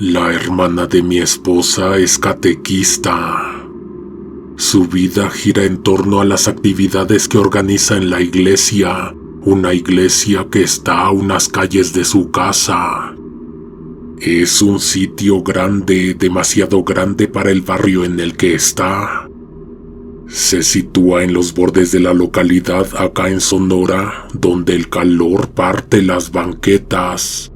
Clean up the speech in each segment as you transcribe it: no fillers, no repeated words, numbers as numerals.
La hermana de mi esposa es catequista. Su vida gira en torno a las actividades que organiza en la iglesia, una iglesia que está a unas calles de su casa. Es un sitio grande, demasiado grande para el barrio en el que está. Se sitúa en los bordes de la localidad acá en Sonora, donde el calor parte las banquetas.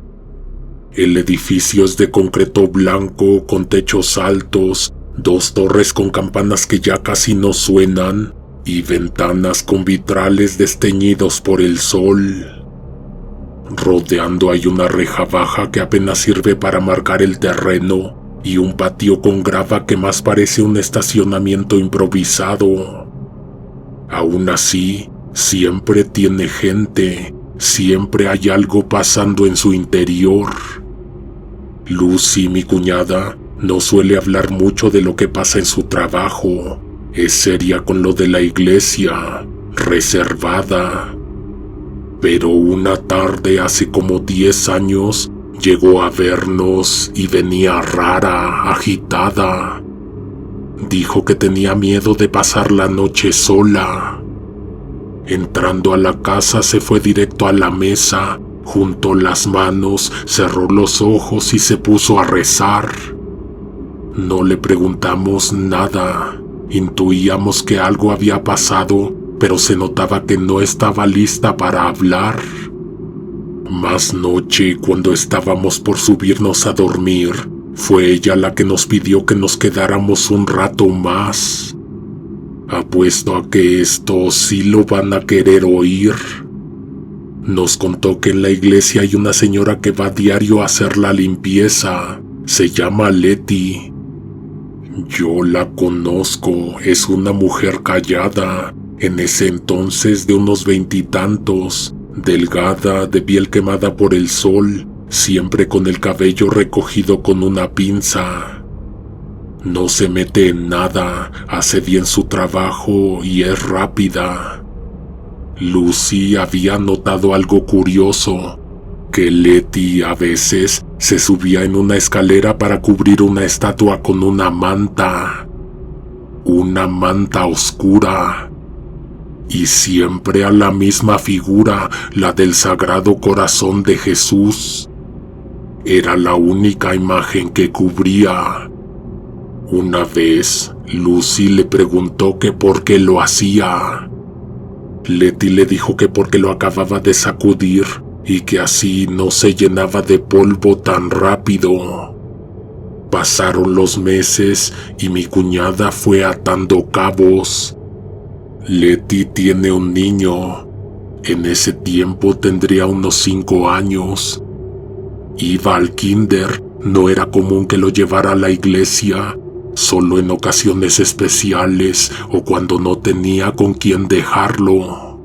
El edificio es de concreto blanco con techos altos, 2 torres con campanas que ya casi no suenan y ventanas con vitrales desteñidos por el sol. Rodeando hay una reja baja que apenas sirve para marcar el terreno y un patio con grava que más parece un estacionamiento improvisado. Aún así, siempre tiene gente, siempre hay algo pasando en su interior. Lucy, mi cuñada, no suele hablar mucho de lo que pasa en su trabajo. Es seria con lo de la iglesia, reservada. Pero una tarde hace como 10 años llegó a vernos y venía rara, agitada. Dijo que tenía miedo de pasar la noche sola. Entrando a la casa se fue directo a la mesa, juntó las manos, cerró los ojos y se puso a rezar. No le preguntamos nada. Intuíamos que algo había pasado, pero se notaba que no estaba lista para hablar. Más noche, cuando estábamos por subirnos a dormir, fue ella la que nos pidió que nos quedáramos un rato más. Apuesto a que esto sí lo van a querer oír. Nos contó que en la iglesia hay una señora que va diario a hacer la limpieza. Se llama Leti. Yo la conozco, es una mujer callada, en ese entonces de unos 20 y tantos, delgada, de piel quemada por el sol, siempre con el cabello recogido con una pinza. No se mete en nada, hace bien su trabajo y es rápida. Lucy había notado algo curioso, que Leti a veces se subía en una escalera para cubrir una estatua con una manta oscura, y siempre a la misma figura, la del Sagrado Corazón de Jesús. Era la única imagen que cubría. Una vez, Lucy le preguntó que por qué lo hacía. Leti le dijo que porque lo acababa de sacudir y que así no se llenaba de polvo tan rápido. Pasaron los meses y mi cuñada fue atando cabos. Leti tiene un niño. En ese tiempo tendría unos 5 años. Iba al kinder, no era común que lo llevara a la iglesia, solo en ocasiones especiales o cuando no tenía con quién dejarlo.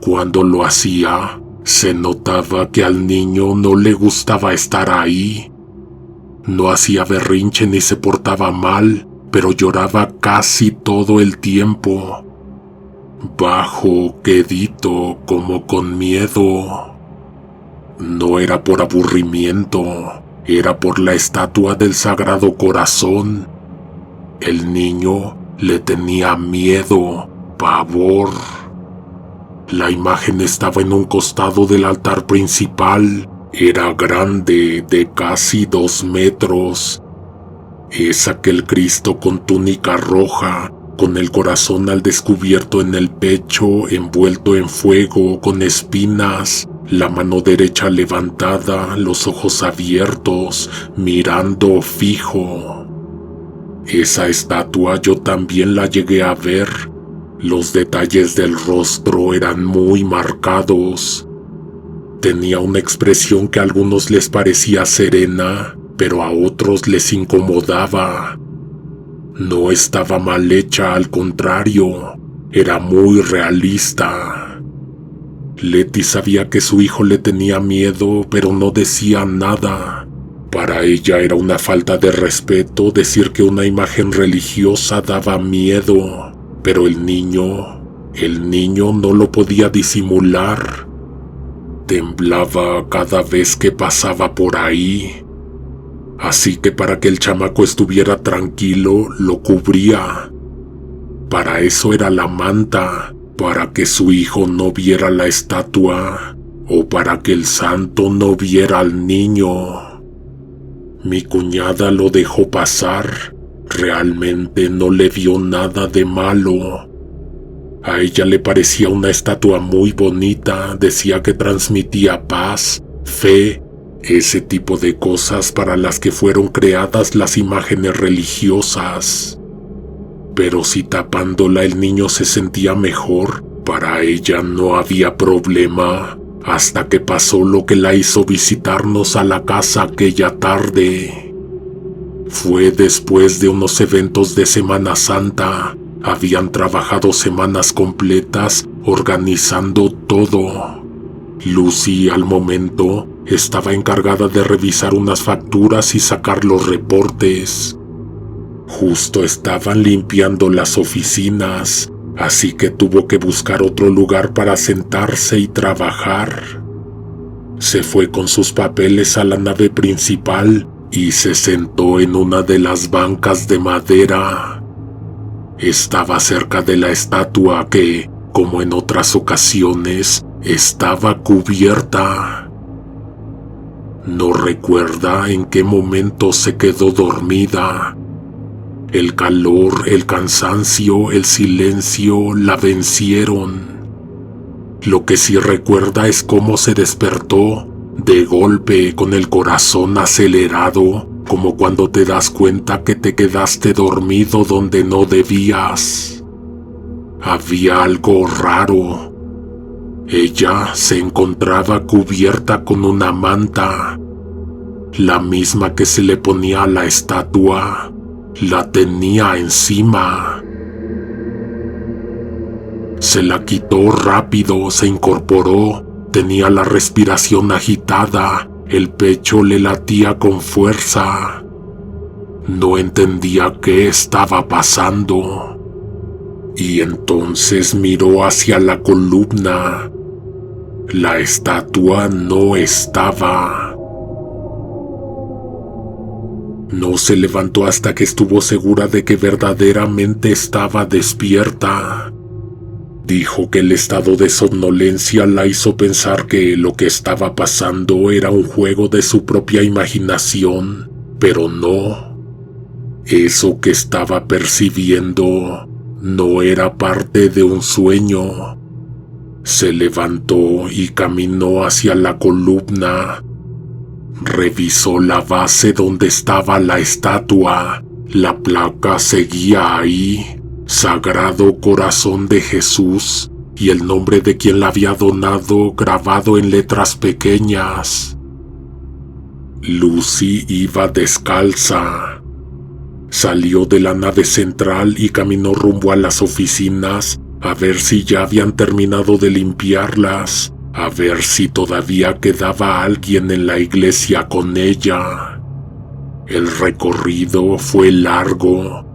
Cuando lo hacía, se notaba que al niño no le gustaba estar ahí. No hacía berrinche ni se portaba mal, pero lloraba casi todo el tiempo. Bajo, quedito, como con miedo. No era por aburrimiento, era por la estatua del Sagrado Corazón. El niño le tenía miedo, pavor. La imagen estaba en un costado del altar principal. Era grande, de casi 2 metros. Es aquel Cristo con túnica roja, con el corazón al descubierto en el pecho, envuelto en fuego, con espinas, la mano derecha levantada, los ojos abiertos, mirando fijo. Esa estatua yo también la llegué a ver. Los detalles del rostro eran muy marcados. Tenía una expresión que a algunos les parecía serena, pero a otros les incomodaba. No estaba mal hecha, al contrario, era muy realista. Leti sabía que su hijo le tenía miedo, pero no decía nada. Para ella era una falta de respeto decir que una imagen religiosa daba miedo, pero el niño no lo podía disimular. Temblaba cada vez que pasaba por ahí. Así que para que el chamaco estuviera tranquilo, lo cubría. Para eso era la manta, para que su hijo no viera la estatua, o para que el santo no viera al niño. Mi cuñada lo dejó pasar. Realmente no le vio nada de malo. A ella le parecía una estatua muy bonita, decía que transmitía paz, fe, ese tipo de cosas para las que fueron creadas las imágenes religiosas. Pero si tapándola el niño se sentía mejor, para ella no había problema, hasta que pasó lo que la hizo visitarnos a la casa aquella tarde. Fue después de unos eventos de Semana Santa. Habían trabajado semanas completas organizando todo. Lucy, al momento, estaba encargada de revisar unas facturas y sacar los reportes. Justo estaban limpiando las oficinas, así que tuvo que buscar otro lugar para sentarse y trabajar. Se fue con sus papeles a la nave principal y se sentó en una de las bancas de madera. Estaba cerca de la estatua que, como en otras ocasiones, estaba cubierta. No recuerda en qué momento se quedó dormida. El calor, el cansancio, el silencio la vencieron. Lo que sí recuerda es cómo se despertó de golpe con el corazón acelerado, como cuando te das cuenta que te quedaste dormido donde no debías. Había algo raro. Ella se encontraba cubierta con una manta, la misma que se le ponía a la estatua, la tenía encima. Se la quitó rápido, se incorporó, tenía la respiración agitada, el pecho le latía con fuerza. No entendía qué estaba pasando. Y entonces miró hacia la columna. La estatua no estaba. No se levantó hasta que estuvo segura de que verdaderamente estaba despierta. Dijo que el estado de somnolencia la hizo pensar que lo que estaba pasando era un juego de su propia imaginación, pero no. Eso que estaba percibiendo no era parte de un sueño. Se levantó y caminó hacia la columna. Revisó la base donde estaba la estatua. La placa seguía ahí. Sagrado Corazón de Jesús, y el nombre de quien la había donado grabado en letras pequeñas. Lucy iba descalza. Salió de la nave central y caminó rumbo a las oficinas a ver si ya habían terminado de limpiarlas, a ver si todavía quedaba alguien en la iglesia con ella. El recorrido fue largo.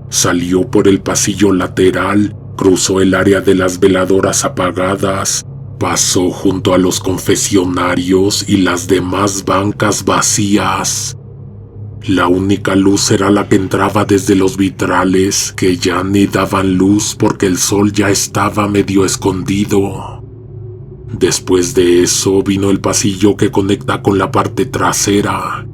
Salió por el pasillo lateral, cruzó el área de las veladoras apagadas, pasó junto a los confesionarios y las demás bancas vacías. La única luz era la que entraba desde los vitrales, que ya ni daban luz porque el sol ya estaba medio escondido. Después de eso vino el pasillo que conecta con la parte trasera.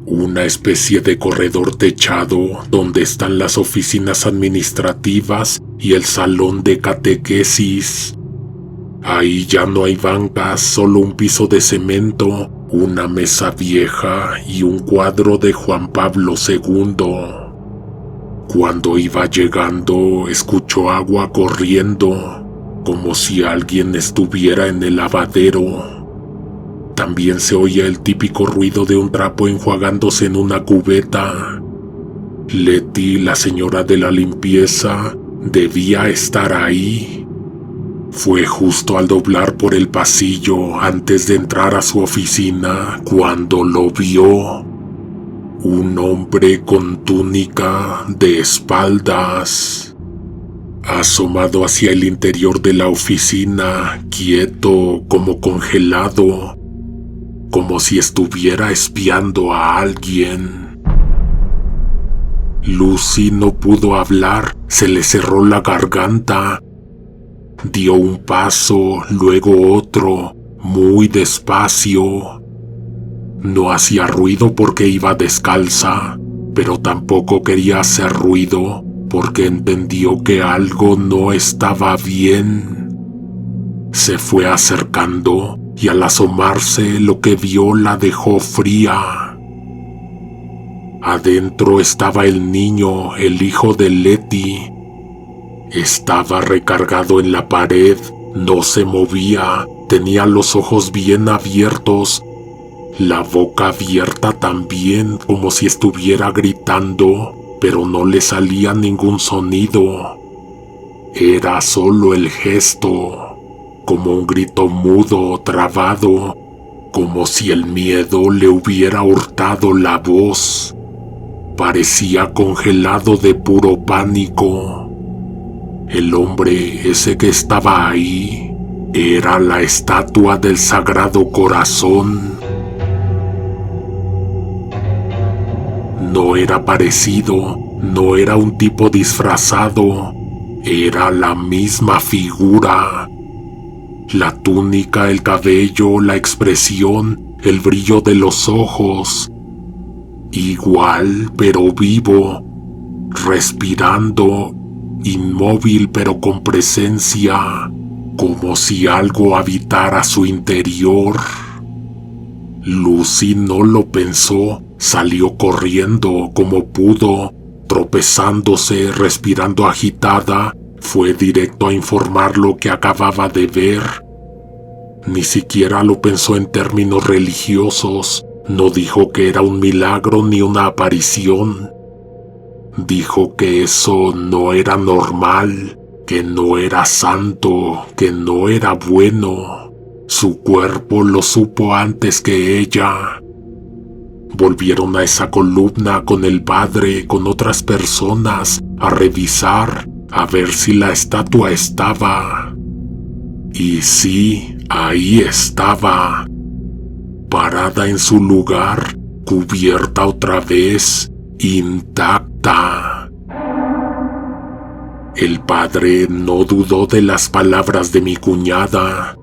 Una especie de corredor techado donde están las oficinas administrativas y el salón de catequesis. Ahí ya no hay bancas, solo un piso de cemento, una mesa vieja y un cuadro de Juan Pablo II. Cuando iba llegando, escuchó agua corriendo, como si alguien estuviera en el lavadero. También se oía el típico ruido de un trapo enjuagándose en una cubeta. Letty, la señora de la limpieza, debía estar ahí. Fue justo al doblar por el pasillo antes de entrar a su oficina cuando lo vio. Un hombre con túnica de espaldas. Asomado hacia el interior de la oficina, quieto como congelado. como si estuviera espiando a alguien. Lucy no pudo hablar, se le cerró la garganta. Dio un paso, luego otro, muy despacio. No hacía ruido porque iba descalza, pero tampoco quería hacer ruido porque entendió que algo no estaba bien. Se fue acercando y al asomarse lo que vio la dejó fría. Adentro estaba el niño, el hijo de Letty. Estaba recargado en la pared, no se movía, tenía los ojos bien abiertos, la boca abierta también, como si estuviera gritando, pero no le salía ningún sonido. Era solo el gesto, como un grito mudo, trabado, como si el miedo le hubiera hurtado la voz. Parecía congelado de puro pánico. El hombre ese que estaba ahí era la estatua del Sagrado Corazón. No era parecido, no era un tipo disfrazado, era la misma figura. La túnica, el cabello, la expresión, el brillo de los ojos. Igual, pero vivo, respirando, inmóvil pero con presencia, como si algo habitara su interior. Lucy no lo pensó, salió corriendo como pudo, tropezándose, respirando agitada, fue directo a informar lo que acababa de ver. Ni siquiera lo pensó en términos religiosos, no dijo que era un milagro ni una aparición. Dijo que eso no era normal, que no era santo, que no era bueno. Su cuerpo lo supo antes que ella. Volvieron a esa columna con el padre, con otras personas, a revisar, a ver si la estatua estaba. Y sí, ahí estaba, parada en su lugar, cubierta otra vez, intacta. El padre no dudó de las palabras de mi cuñada,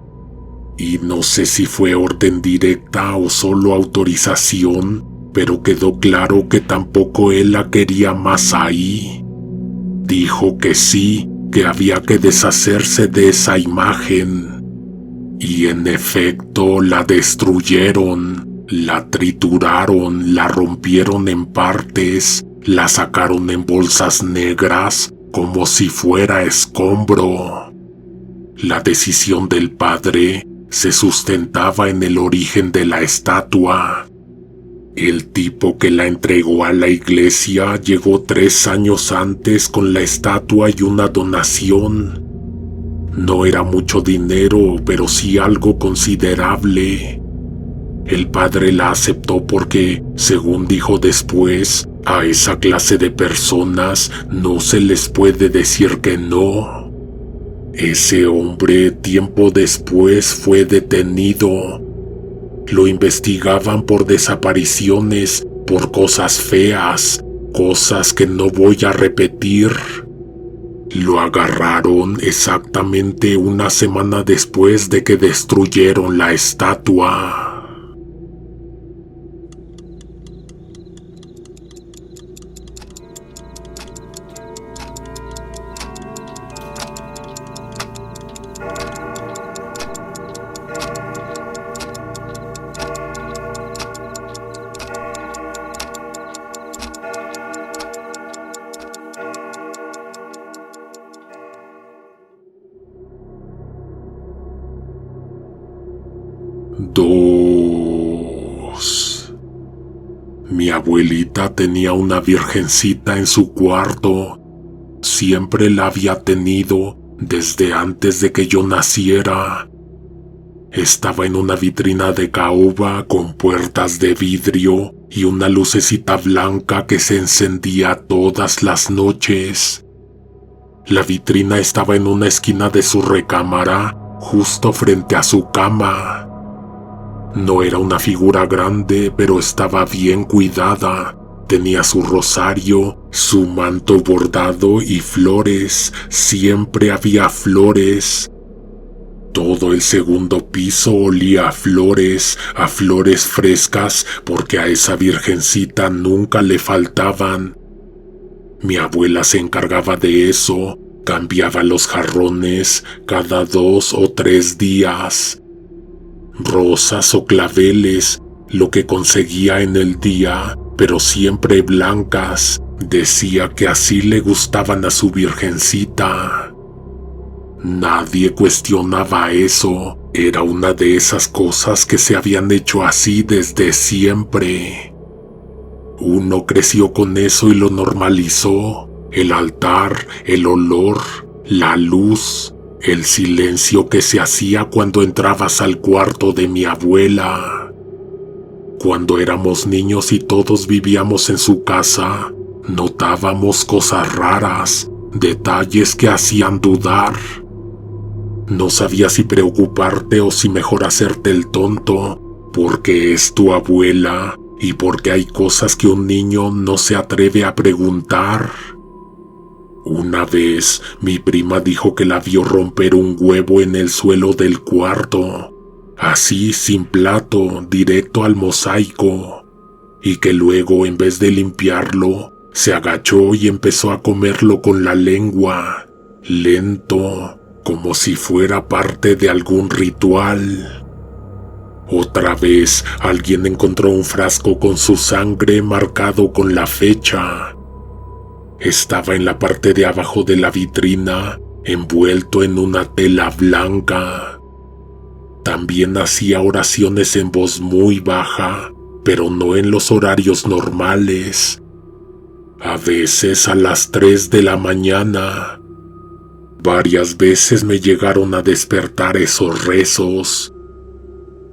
y no sé si fue orden directa o solo autorización, pero quedó claro que tampoco él la quería más ahí. Dijo que sí, que había que deshacerse de esa imagen. Y en efecto la destruyeron, la trituraron, la rompieron en partes, la sacaron en bolsas negras como si fuera escombro. La decisión del padre se sustentaba en el origen de la estatua. El tipo que la entregó a la iglesia llegó 3 años antes con la estatua y una donación. No era mucho dinero, pero sí algo considerable. El padre la aceptó porque, según dijo después, a esa clase de personas no se les puede decir que no. Ese hombre tiempo después fue detenido. Lo investigaban por desapariciones, por cosas feas, cosas que no voy a repetir. Lo agarraron exactamente una semana después de que destruyeron la estatua. Mi abuelita tenía una virgencita en su cuarto. Siempre la había tenido desde antes de que yo naciera. Estaba en una vitrina de caoba con puertas de vidrio y una lucecita blanca que se encendía todas las noches. La vitrina estaba en una esquina de su recámara, justo frente a su cama. No era una figura grande, pero estaba bien cuidada. Tenía su rosario, su manto bordado y flores. Siempre había flores. Todo el segundo piso olía a flores frescas, porque a esa virgencita nunca le faltaban. Mi abuela se encargaba de eso, cambiaba los jarrones cada 2 o 3 días. Rosas o claveles, lo que conseguía en el día, pero siempre blancas. Decía que así le gustaban a su virgencita. Nadie cuestionaba eso. Era una de esas cosas que se habían hecho así desde siempre. Uno creció con eso y lo normalizó. El altar, el olor, la luz, el silencio que se hacía cuando entrabas al cuarto de mi abuela. Cuando éramos niños y todos vivíamos en su casa, notábamos cosas raras, detalles que hacían dudar. No sabías si preocuparte o si mejor hacerte el tonto, porque es tu abuela y porque hay cosas que un niño no se atreve a preguntar. Una vez, mi prima dijo que la vio romper un huevo en el suelo del cuarto, así sin plato, directo al mosaico, y que luego, en vez de limpiarlo, se agachó y empezó a comerlo con la lengua, lento, como si fuera parte de algún ritual. Otra vez, alguien encontró un frasco con su sangre marcado con la fecha. Estaba en la parte de abajo de la vitrina, envuelto en una tela blanca. También hacía oraciones en voz muy baja, pero no en los horarios normales. A veces a las 3 de la mañana. Varias veces me llegaron a despertar esos rezos.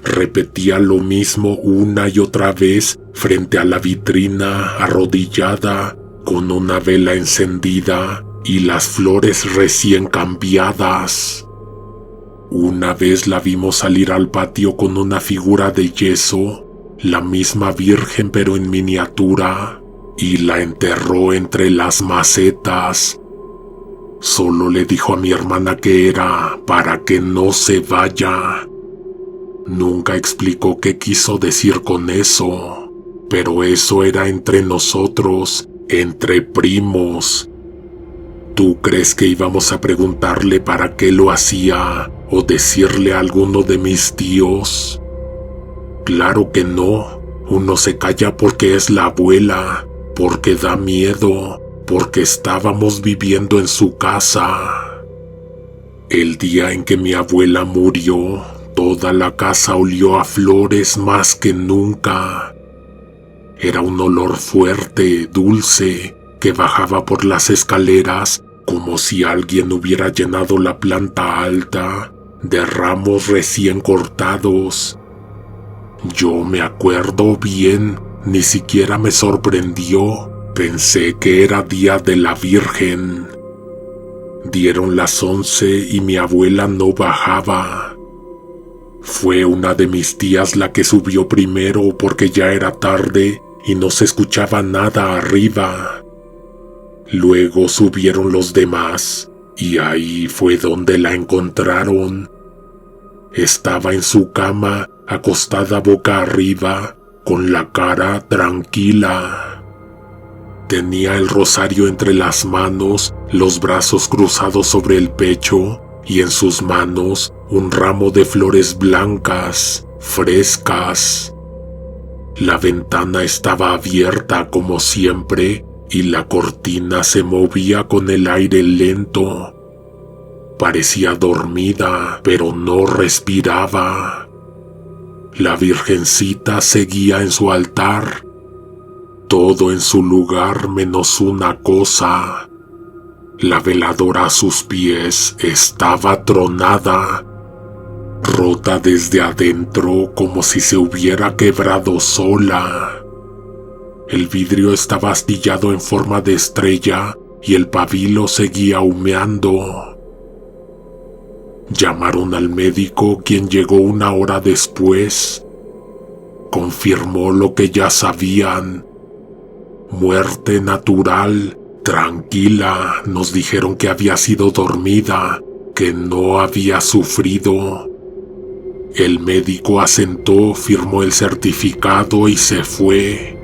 Repetía lo mismo una y otra vez frente a la vitrina, arrodillada, con una vela encendida y las flores recién cambiadas. Una vez la vimos salir al patio con una figura de yeso, la misma Virgen pero en miniatura, y la enterró entre las macetas. Solo le dijo a mi hermana que era para que no se vaya. Nunca explicó qué quiso decir con eso, pero eso era entre nosotros, entre primos. ¿Tú crees que íbamos a preguntarle para qué lo hacía o decirle a alguno de mis tíos? Claro que no. Uno se calla porque es la abuela, porque da miedo, porque estábamos viviendo en su casa. El día en que mi abuela murió, toda la casa olió a flores más que nunca. Era un olor fuerte, dulce, que bajaba por las escaleras como si alguien hubiera llenado la planta alta de ramos recién cortados. Yo me acuerdo bien, ni siquiera me sorprendió. Pensé que era día de la Virgen. Dieron las 11 y mi abuela no bajaba. Fue una de mis tías la que subió primero porque ya era tarde y no se escuchaba nada arriba. Luego subieron los demás y ahí fue donde la encontraron. Estaba en su cama, acostada boca arriba, con la cara tranquila. Tenía el rosario entre las manos, los brazos cruzados sobre el pecho y en sus manos un ramo de flores blancas, frescas. La ventana estaba abierta como siempre y la cortina se movía con el aire lento. Parecía dormida, pero no respiraba. La Virgencita seguía en su altar, todo en su lugar menos una cosa. La veladora a sus pies estaba tronada, rota desde adentro como si se hubiera quebrado sola. El vidrio estaba astillado en forma de estrella y el pabilo seguía humeando. Llamaron al médico, quien llegó 1 hora después. confirmó lo que ya sabían. Muerte natural, tranquila, nos dijeron que había sido dormida, que no había sufrido. El médico asentó, firmó el certificado y se fue.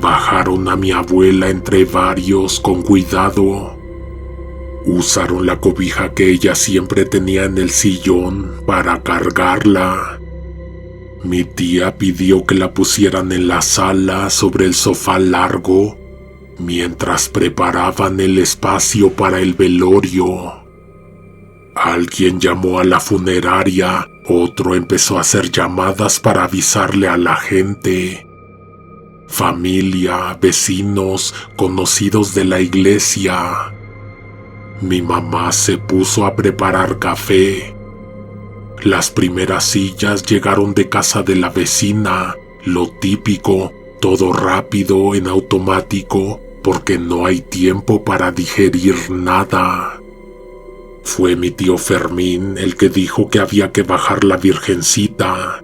Bajaron a mi abuela entre varios con cuidado. Usaron la cobija que ella siempre tenía en el sillón para cargarla. Mi tía pidió que la pusieran en la sala sobre el sofá largo, mientras preparaban el espacio para el velorio. Alguien llamó a la funeraria, otro empezó a hacer llamadas para avisarle a la gente. Familia, vecinos, conocidos de la iglesia. Mi mamá se puso a preparar café. Las primeras sillas llegaron de casa de la vecina, lo típico, todo rápido en automático, porque no hay tiempo para digerir nada. Fue mi tío Fermín el que dijo que había que bajar la virgencita,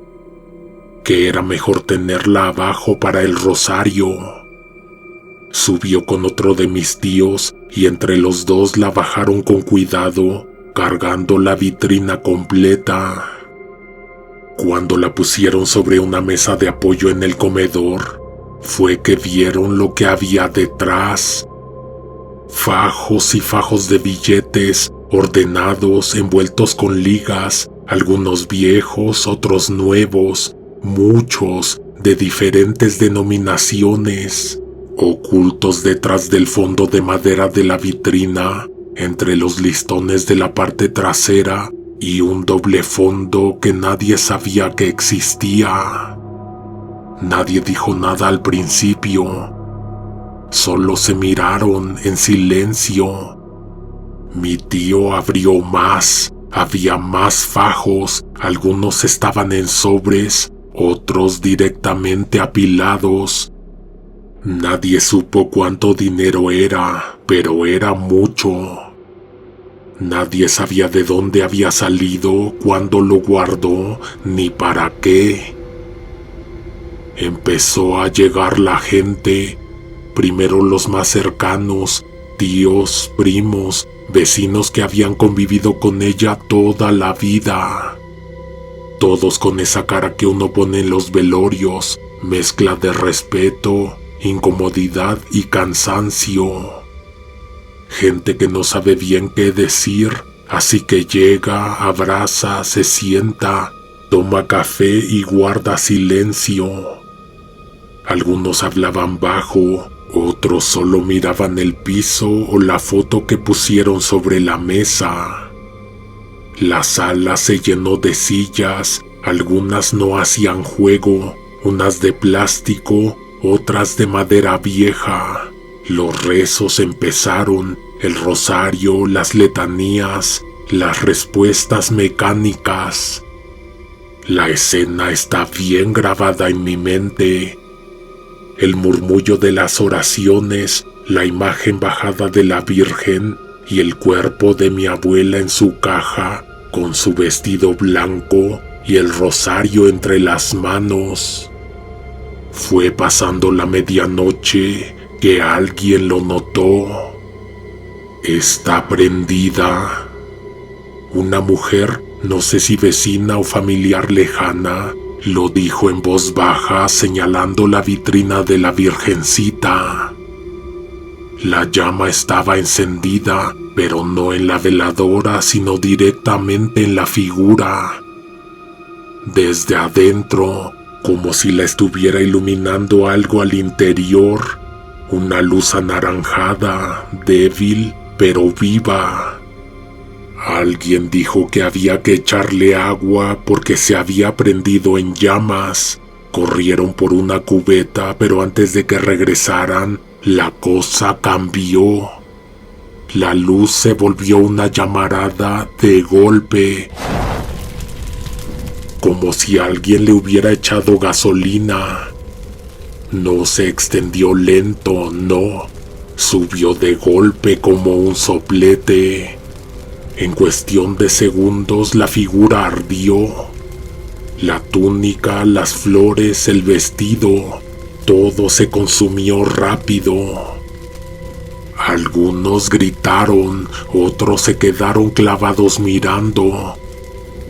que era mejor tenerla abajo para el rosario. Subió con otro de mis tíos y entre los dos la bajaron con cuidado, cargando la vitrina completa. Cuando la pusieron sobre una mesa de apoyo en el comedor, fue que vieron lo que había detrás. Fajos y fajos de billetes, ordenados, envueltos con ligas, algunos viejos, otros nuevos, muchos, de diferentes denominaciones, ocultos detrás del fondo de madera de la vitrina, entre los listones de la parte trasera y un doble fondo que nadie sabía que existía. Nadie dijo nada al principio. Solo se miraron en silencio. Mi tío abrió más. Había más fajos. Algunos estaban en sobres, otros directamente apilados. Nadie supo cuánto dinero era, pero era mucho. Nadie sabía de dónde había salido, cuándo lo guardó, ni para qué. Empezó a llegar la gente, primero los más cercanos, tíos, primos, vecinos que habían convivido con ella toda la vida. Todos con esa cara que uno pone en los velorios, mezcla de respeto, incomodidad y cansancio. Gente que no sabe bien qué decir, así que llega, abraza, se sienta, toma café y guarda silencio. Algunos hablaban bajo, otros solo miraban el piso o la foto que pusieron sobre la mesa. La sala se llenó de sillas, algunas no hacían juego, unas de plástico, otras de madera vieja. Los rezos empezaron, el rosario, las letanías, las respuestas mecánicas. La escena está bien grabada en mi mente. El murmullo de las oraciones, la imagen bajada de la Virgen y el cuerpo de mi abuela en su caja, con su vestido blanco y el rosario entre las manos. Fue pasando la medianoche que alguien lo notó. Está prendida. Una mujer, no sé si vecina o familiar lejana, lo dijo en voz baja señalando la vitrina de la Virgencita. La llama estaba encendida, pero no en la veladora, sino directamente en la figura. Desde adentro, como si la estuviera iluminando algo al interior, una luz anaranjada, débil, pero viva. Alguien dijo que había que echarle agua porque se había prendido en llamas. Corrieron por una cubeta, pero antes de que regresaran, la cosa cambió. La luz se volvió una llamarada de golpe, como si alguien le hubiera echado gasolina. No se extendió lento, no. Subió de golpe como un soplete. En cuestión de segundos la figura ardió. La túnica, las flores, el vestido, todo se consumió rápido. Algunos gritaron, otros se quedaron clavados mirando.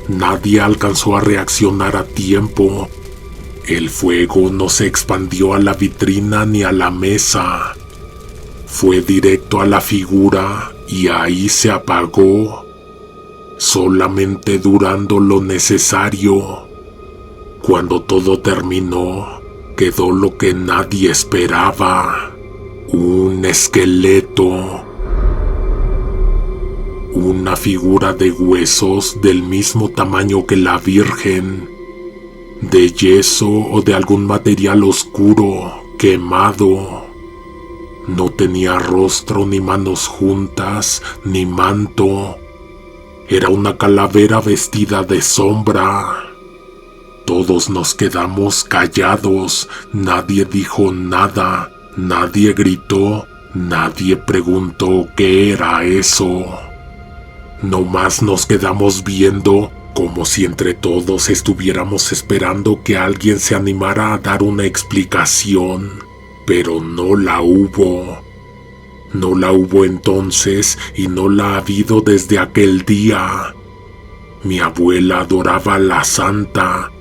Nadie alcanzó a reaccionar a tiempo. El fuego no se expandió a la vitrina ni a la mesa. Fue directo a la figura y ahí se apagó, solamente durando lo necesario. Cuando todo terminó, quedó lo que nadie esperaba: un esqueleto. Una figura de huesos del mismo tamaño que la Virgen, de yeso o de algún material oscuro, quemado. No tenía rostro, ni manos juntas, ni manto. Era una calavera vestida de sombra. Todos nos quedamos callados, nadie dijo nada, nadie gritó, nadie preguntó qué era eso. Nomás nos quedamos viendo, como si entre todos estuviéramos esperando que alguien se animara a dar una explicación, pero no la hubo. No la hubo entonces y no la ha habido desde aquel día. Mi abuela adoraba a la santa.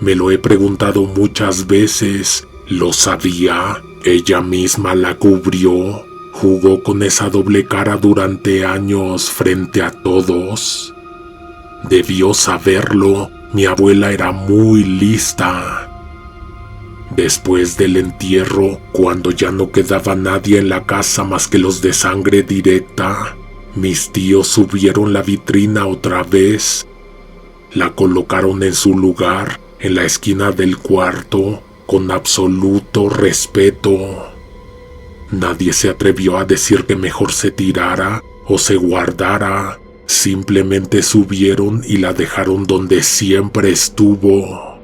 Me lo he preguntado muchas veces. ¿Lo sabía? Ella misma la cubrió. Jugó con esa doble cara durante años frente a todos. Debió saberlo. Mi abuela era muy lista. Después del entierro, cuando ya no quedaba nadie en la casa más que los de sangre directa, mis tíos subieron la vitrina otra vez. La colocaron en su lugar, en la esquina del cuarto, con absoluto respeto. Nadie se atrevió a decir que mejor se tirara o se guardara. Simplemente subieron y la dejaron donde siempre estuvo.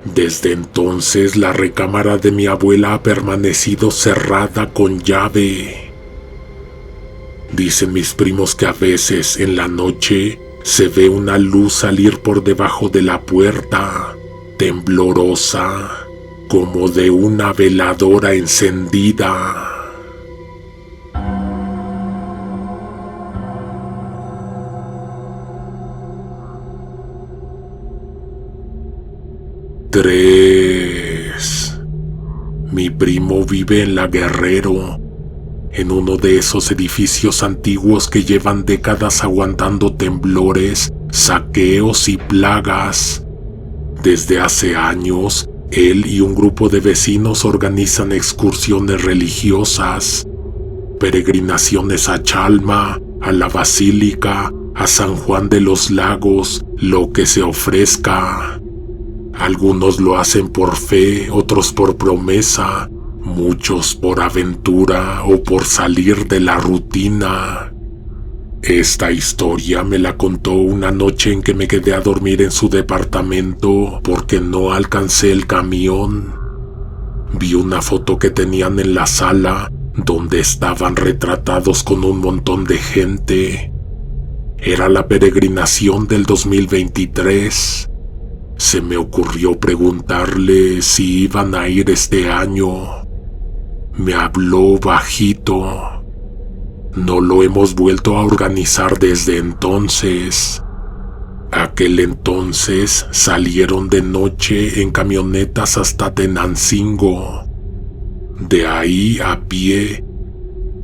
Desde entonces la recámara de mi abuela ha permanecido cerrada con llave. Dicen mis primos que a veces en la noche se ve una luz salir por debajo de la puerta, temblorosa, como de una veladora encendida. Tres. Mi primo vive en La Guerrero, en uno de esos edificios antiguos que llevan décadas aguantando temblores, saqueos y plagas. Desde hace años, él y un grupo de vecinos organizan excursiones religiosas, peregrinaciones a Chalma, a la Basílica, a San Juan de los Lagos, lo que se ofrezca. Algunos lo hacen por fe, otros por promesa, muchos por aventura o por salir de la rutina. Esta historia me la contó una noche en que me quedé a dormir en su departamento porque no alcancé el camión. Vi una foto que tenían en la sala donde estaban retratados con un montón de gente. Era la peregrinación del 2023. Se me ocurrió preguntarle si iban a ir este año. Me habló bajito. No lo hemos vuelto a organizar desde entonces. Aquel entonces salieron de noche en camionetas hasta Tenancingo. De ahí a pie.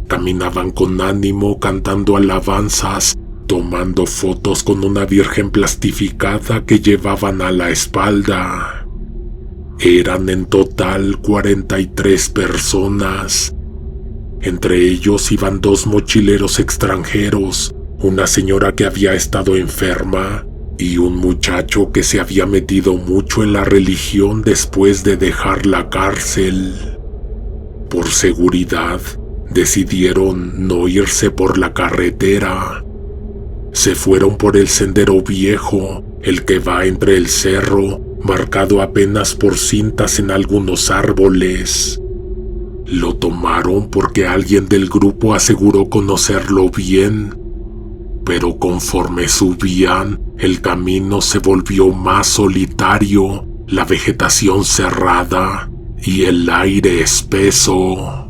Caminaban con ánimo, cantando alabanzas, tomando fotos con una virgen plastificada que llevaban a la espalda. Eran en total 43 personas. Entre ellos iban 2 mochileros extranjeros, una señora que había estado enferma y un muchacho que se había metido mucho en la religión después de dejar la cárcel. Por seguridad, decidieron no irse por la carretera. Se fueron por el sendero viejo, el que va entre el cerro, marcado apenas por cintas en algunos árboles. Lo tomaron porque alguien del grupo aseguró conocerlo bien, pero conforme subían, el camino se volvió más solitario, la vegetación cerrada y el aire espeso.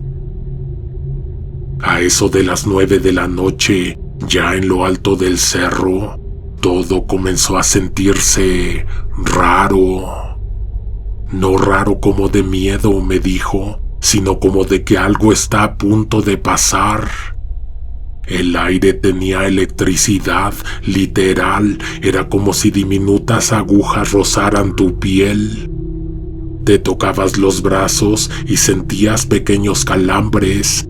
A eso de las 9 de la noche, ya en lo alto del cerro, todo comenzó a sentirse raro. No raro como de miedo, me dijo, sino como de que algo está a punto de pasar. El aire tenía electricidad, literal, era como si diminutas agujas rozaran tu piel. Te tocabas los brazos y sentías pequeños calambres.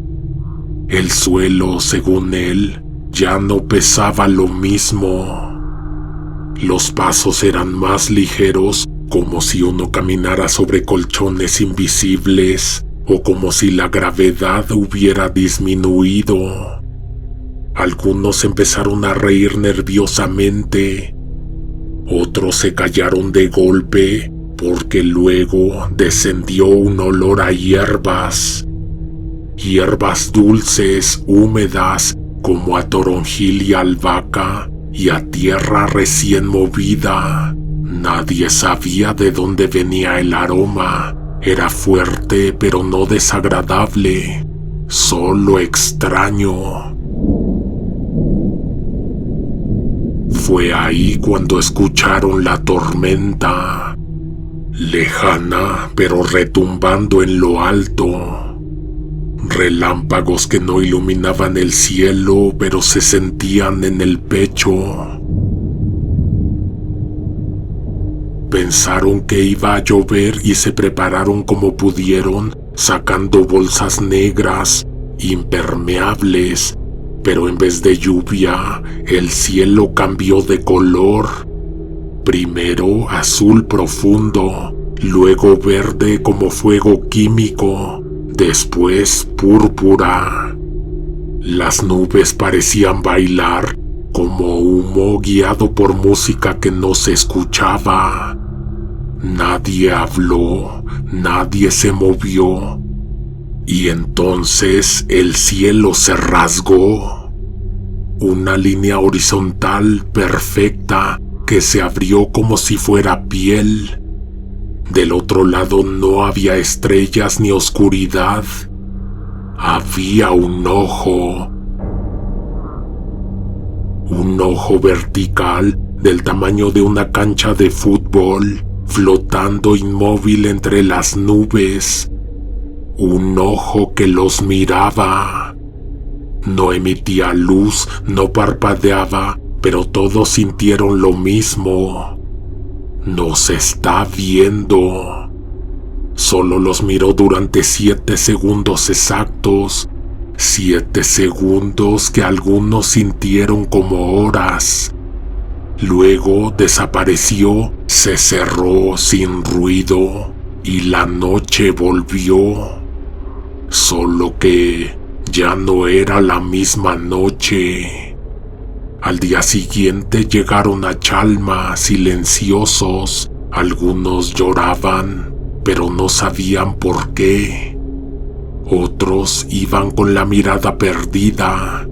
El suelo, según él, ya no pesaba lo mismo. Los pasos eran más ligeros, como si uno caminara sobre colchones invisibles o como si la gravedad hubiera disminuido. Algunos empezaron a reír nerviosamente. Otros se callaron de golpe porque luego descendió un olor a hierbas. Hierbas dulces, húmedas, como a toronjil y albahaca, y a tierra recién movida. Nadie sabía de dónde venía el aroma. Era fuerte, pero no desagradable, solo extraño. Fue ahí cuando escucharon la tormenta, lejana pero retumbando en lo alto. Relámpagos que no iluminaban el cielo, pero se sentían en el pecho. Pensaron que iba a llover y se prepararon como pudieron, sacando bolsas negras, impermeables, pero en vez de lluvia, el cielo cambió de color. Primero azul profundo, luego verde como fuego químico, después púrpura. Las nubes parecían bailar como humo guiado por música que no se escuchaba. Nadie habló, nadie se movió. Y entonces el cielo se rasgó. Una línea horizontal perfecta que se abrió como si fuera piel. Del otro lado no había estrellas ni oscuridad. Había un ojo vertical del tamaño de una cancha de fútbol, flotando inmóvil entre las nubes. Un ojo que los miraba. No emitía luz, no parpadeaba, pero todos sintieron lo mismo. Nos está viendo. Solo los miró durante 7 segundos exactos. 7 segundos que algunos sintieron como horas. Luego desapareció, se cerró sin ruido y la noche volvió. Solo que ya no era la misma noche. Al día siguiente llegaron a Chalma silenciosos. Algunos lloraban, pero no sabían por qué. Otros iban con la mirada perdida.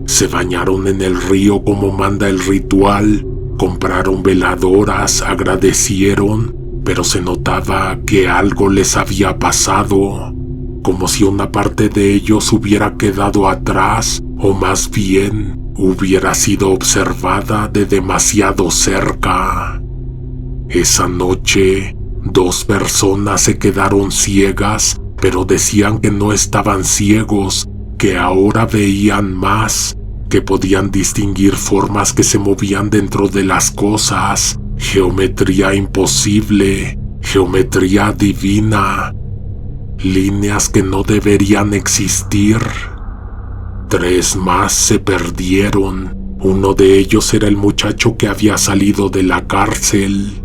Se bañaron en el río como manda el ritual, compraron veladoras, agradecieron, pero se notaba que algo les había pasado, como si una parte de ellos hubiera quedado atrás, o más bien hubiera sido observada de demasiado cerca. Esa noche, 2 personas se quedaron ciegas, pero decían que no estaban ciegos, que ahora veían más, que podían distinguir formas que se movían dentro de las cosas, geometría imposible, geometría divina, líneas que no deberían existir. 3 más se perdieron. Uno de ellos era el muchacho que había salido de la cárcel.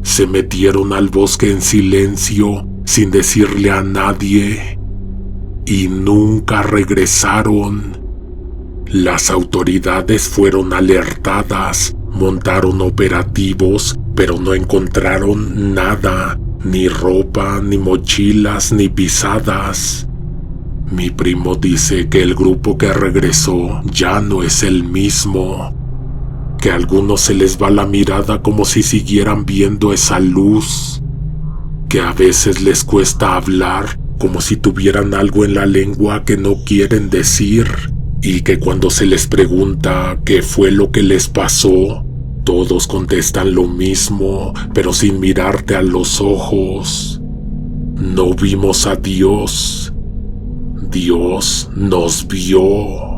Se metieron al bosque en silencio, sin decirle a nadie, y nunca regresaron. Las autoridades fueron alertadas, montaron operativos, pero no encontraron nada, ni ropa, ni mochilas, ni pisadas. Mi primo dice que el grupo que regresó ya no es el mismo, que a algunos se les va la mirada como si siguieran viendo esa luz, que a veces les cuesta hablar como si tuvieran algo en la lengua que no quieren decir, y que cuando se les pregunta qué fue lo que les pasó, todos contestan lo mismo, pero sin mirarte a los ojos. No vimos a Dios. Dios nos vio.